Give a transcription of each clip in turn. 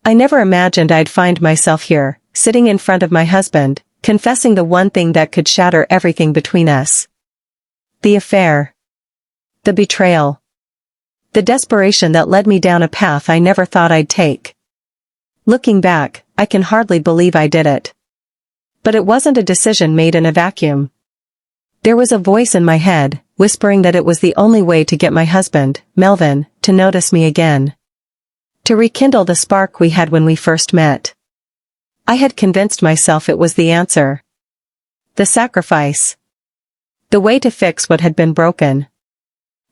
I never imagined I'd find myself here, sitting in front of my husband, confessing the one thing that could shatter everything between us. The affair. The betrayal. The desperation that led me down a path I never thought I'd take. Looking back, I can hardly believe I did it. But it wasn't a decision made in a vacuum. There was a voice in my head, whispering that it was the only way to get my husband, Melvin, to notice me again. To rekindle the spark we had when we first met. I had convinced myself it was the answer. The sacrifice. The way to fix what had been broken.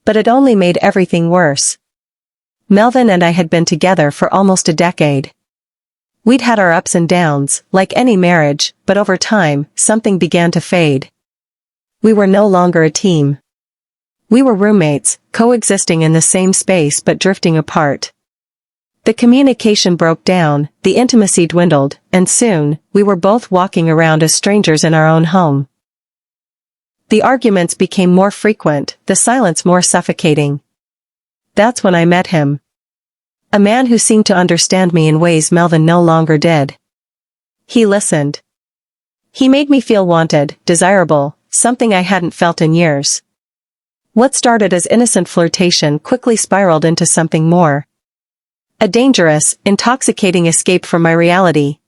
But it only made everything worse. Melvin and I had been together for almost a decade. We'd had our ups and downs, like any marriage, but over time, something began to fade. We were no longer a team. We were roommates, coexisting in the same space but drifting apart. The communication broke down, the intimacy dwindled, and soon, we were both walking around as strangers in our own home. The arguments became more frequent, the silence more suffocating. That's when I met him. A man who seemed to understand me in ways Melvin no longer did. He listened. He made me feel wanted, desirable, something I hadn't felt in years. What started as innocent flirtation quickly spiraled into something more. A dangerous, intoxicating escape from my reality.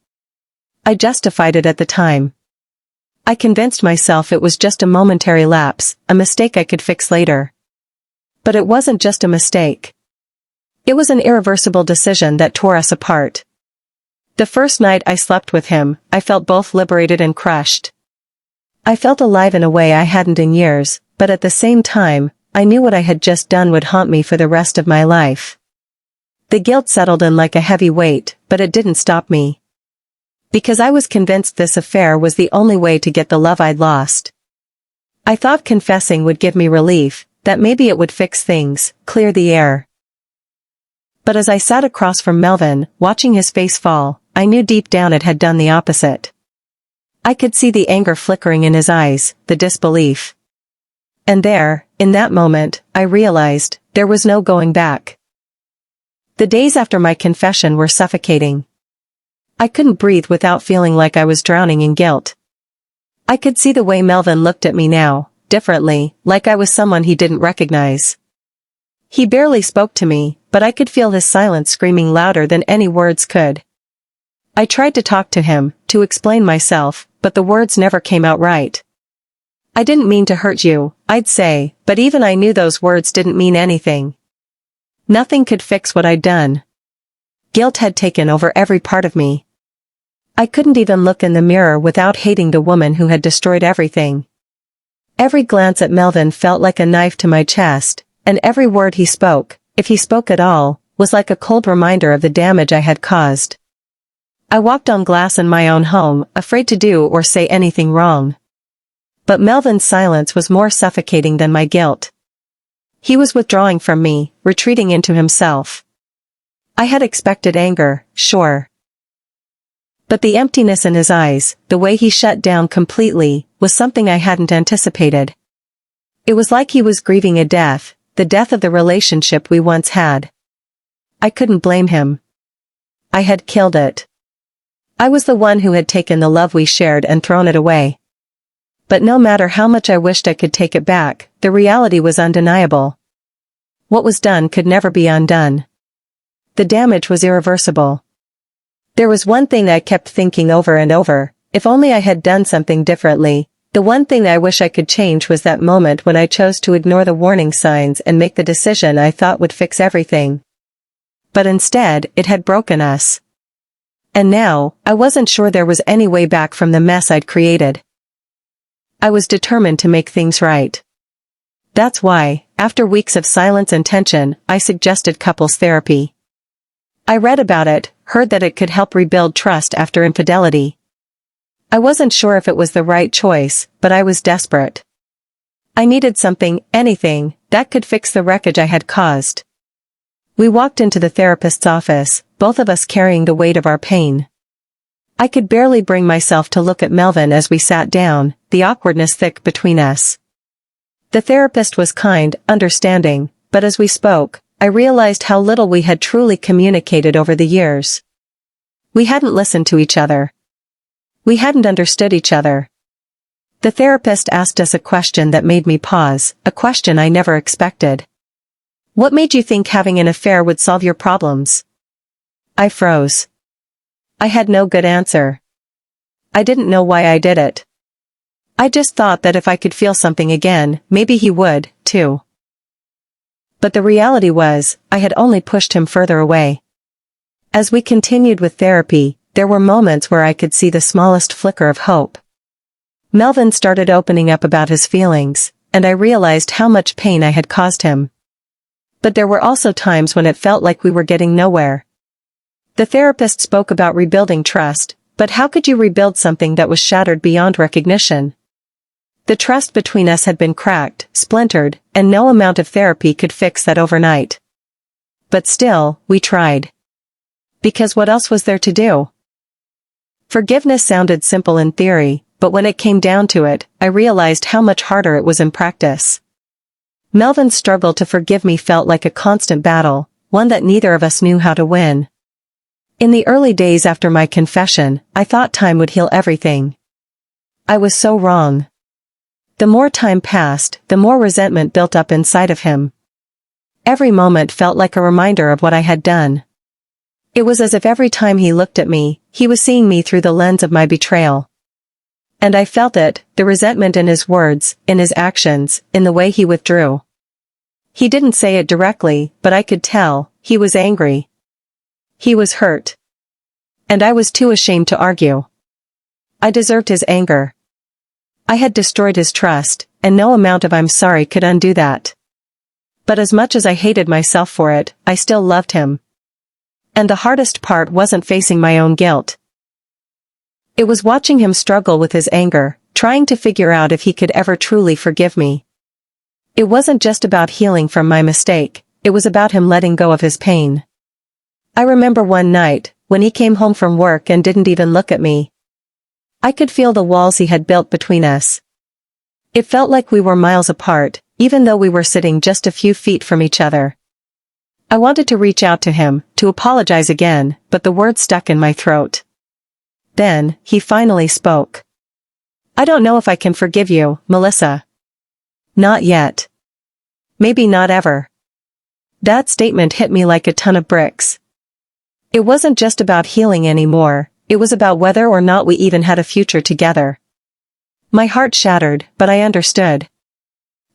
I justified it at the time. I convinced myself it was just a momentary lapse, a mistake I could fix later. But it wasn't just a mistake. It was an irreversible decision that tore us apart. The first night I slept with him, I felt both liberated and crushed. I felt alive in a way I hadn't in years, but at the same time, I knew what I had just done would haunt me for the rest of my life. The guilt settled in like a heavy weight, but it didn't stop me. Because I was convinced this affair was the only way to get the love I'd lost. I thought confessing would give me relief, that maybe it would fix things, clear the air. But as I sat across from Melvin, watching his face fall, I knew deep down it had done the opposite. I could see the anger flickering in his eyes, the disbelief. And there, in that moment, I realized, there was no going back. The days after my confession were suffocating. I couldn't breathe without feeling like I was drowning in guilt. I could see the way Melvin looked at me now, differently, like I was someone he didn't recognize. He barely spoke to me, but I could feel his silence screaming louder than any words could. I tried to talk to him, to explain myself, but the words never came out right. I didn't mean to hurt you, I'd say, but even I knew those words didn't mean anything. Nothing could fix what I'd done. Guilt had taken over every part of me. I couldn't even look in the mirror without hating the woman who had destroyed everything. Every glance at Melvin felt like a knife to my chest, and every word he spoke, if he spoke at all, was like a cold reminder of the damage I had caused. I walked on glass in my own home, afraid to do or say anything wrong. But Melvin's silence was more suffocating than my guilt. He was withdrawing from me, retreating into himself. I had expected anger, sure. But the emptiness in his eyes, the way he shut down completely, was something I hadn't anticipated. It was like he was grieving a death, the death of the relationship we once had. I couldn't blame him. I had killed it. I was the one who had taken the love we shared and thrown it away. But no matter how much I wished I could take it back, the reality was undeniable. What was done could never be undone. The damage was irreversible. There was one thing I kept thinking over and over, if only I had done something differently. The one thing I wish I could change was that moment when I chose to ignore the warning signs and make the decision I thought would fix everything. But instead, it had broken us. And now, I wasn't sure there was any way back from the mess I'd created. I was determined to make things right. That's why, after weeks of silence and tension, I suggested couples therapy. I read about it, heard that it could help rebuild trust after infidelity. I wasn't sure if it was the right choice, but I was desperate. I needed something, anything, that could fix the wreckage I had caused. We walked into the therapist's office, both of us carrying the weight of our pain. I could barely bring myself to look at Melvin as we sat down, the awkwardness thick between us. The therapist was kind, understanding, but as we spoke, I realized how little we had truly communicated over the years. We hadn't listened to each other. We hadn't understood each other. The therapist asked us a question that made me pause, a question I never expected. What made you think having an affair would solve your problems? I froze. I had no good answer. I didn't know why I did it. I just thought that if I could feel something again, maybe he would, too. But the reality was, I had only pushed him further away. As we continued with therapy, there were moments where I could see the smallest flicker of hope. Melvin started opening up about his feelings, and I realized how much pain I had caused him. But there were also times when it felt like we were getting nowhere. The therapist spoke about rebuilding trust, but how could you rebuild something that was shattered beyond recognition? The trust between us had been cracked, splintered, and no amount of therapy could fix that overnight. But still, we tried. Because what else was there to do? Forgiveness sounded simple in theory, but when it came down to it, I realized how much harder it was in practice. Melvin's struggle to forgive me felt like a constant battle, one that neither of us knew how to win. In the early days after my confession, I thought time would heal everything. I was so wrong. The more time passed, the more resentment built up inside of him. Every moment felt like a reminder of what I had done. It was as if every time he looked at me, he was seeing me through the lens of my betrayal. And I felt it, the resentment in his words, in his actions, in the way he withdrew. He didn't say it directly, but I could tell, he was angry. He was hurt. And I was too ashamed to argue. I deserved his anger. I had destroyed his trust, and no amount of "I'm sorry" could undo that. But as much as I hated myself for it, I still loved him. And the hardest part wasn't facing my own guilt. It was watching him struggle with his anger, trying to figure out if he could ever truly forgive me. It wasn't just about healing from my mistake, it was about him letting go of his pain. I remember one night, when he came home from work and didn't even look at me. I could feel the walls he had built between us. It felt like we were miles apart, even though we were sitting just a few feet from each other. I wanted to reach out to him, to apologize again, but the words stuck in my throat. Then, he finally spoke. "I don't know if I can forgive you, Melissa." "Not yet. Maybe not ever." That statement hit me like a ton of bricks. It wasn't just about healing anymore, it was about whether or not we even had a future together. My heart shattered, but I understood.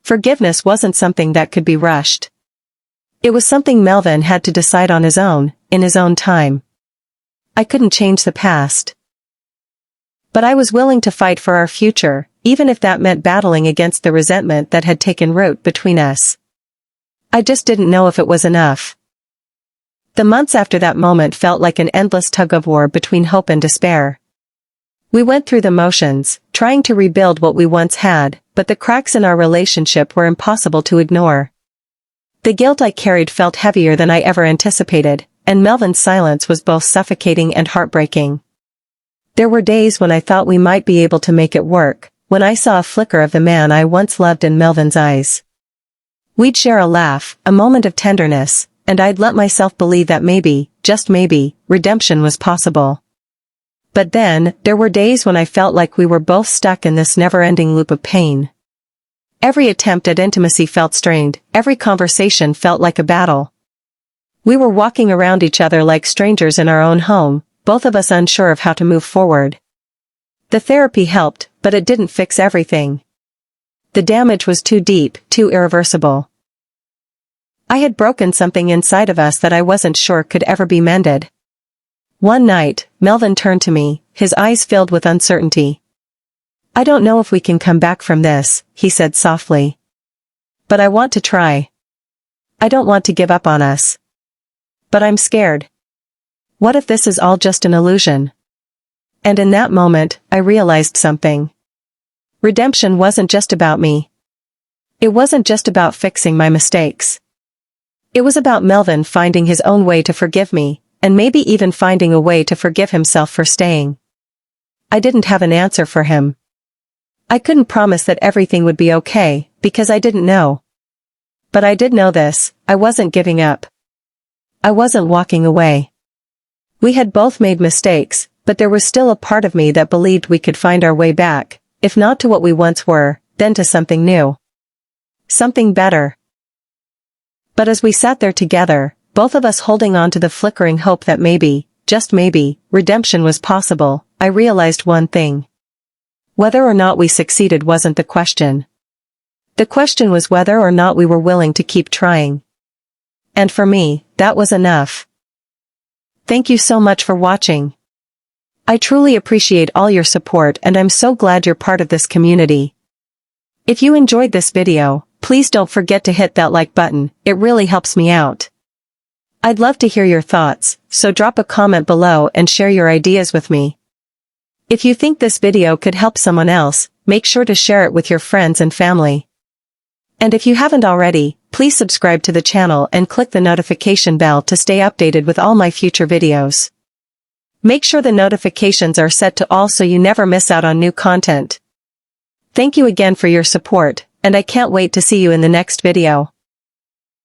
Forgiveness wasn't something that could be rushed. It was something Melvin had to decide on his own, in his own time. I couldn't change the past. But I was willing to fight for our future, even if that meant battling against the resentment that had taken root between us. I just didn't know if it was enough. The months after that moment felt like an endless tug-of-war between hope and despair. We went through the motions, trying to rebuild what we once had, but the cracks in our relationship were impossible to ignore. The guilt I carried felt heavier than I ever anticipated, and Melvin's silence was both suffocating and heartbreaking. There were days when I thought we might be able to make it work, when I saw a flicker of the man I once loved in Melvin's eyes. We'd share a laugh, a moment of tenderness, and I'd let myself believe that maybe, just maybe, redemption was possible. But then, there were days when I felt like we were both stuck in this never-ending loop of pain. Every attempt at intimacy felt strained, every conversation felt like a battle. We were walking around each other like strangers in our own home, both of us unsure of how to move forward. The therapy helped, but it didn't fix everything. The damage was too deep, too irreversible. I had broken something inside of us that I wasn't sure could ever be mended. One night, Melvin turned to me, his eyes filled with uncertainty. "I don't know if we can come back from this," he said softly. "But I want to try. I don't want to give up on us. But I'm scared. What if this is all just an illusion?" And in that moment, I realized something. Redemption wasn't just about me. It wasn't just about fixing my mistakes. It was about Melvin finding his own way to forgive me, and maybe even finding a way to forgive himself for staying. I didn't have an answer for him. I couldn't promise that everything would be okay, because I didn't know. But I did know this, I wasn't giving up. I wasn't walking away. We had both made mistakes, but there was still a part of me that believed we could find our way back, if not to what we once were, then to something new. Something better. But as we sat there together, both of us holding on to the flickering hope that maybe, just maybe, redemption was possible, I realized one thing. Whether or not we succeeded wasn't the question. The question was whether or not we were willing to keep trying. And for me, that was enough. Thank you so much for watching. I truly appreciate all your support and I'm so glad you're part of this community. If you enjoyed this video, please don't forget to hit that like button, it really helps me out. I'd love to hear your thoughts, so drop a comment below and share your ideas with me. If you think this video could help someone else, make sure to share it with your friends and family. And if you haven't already, please subscribe to the channel and click the notification bell to stay updated with all my future videos. Make sure the notifications are set to all so you never miss out on new content. Thank you again for your support, and I can't wait to see you in the next video.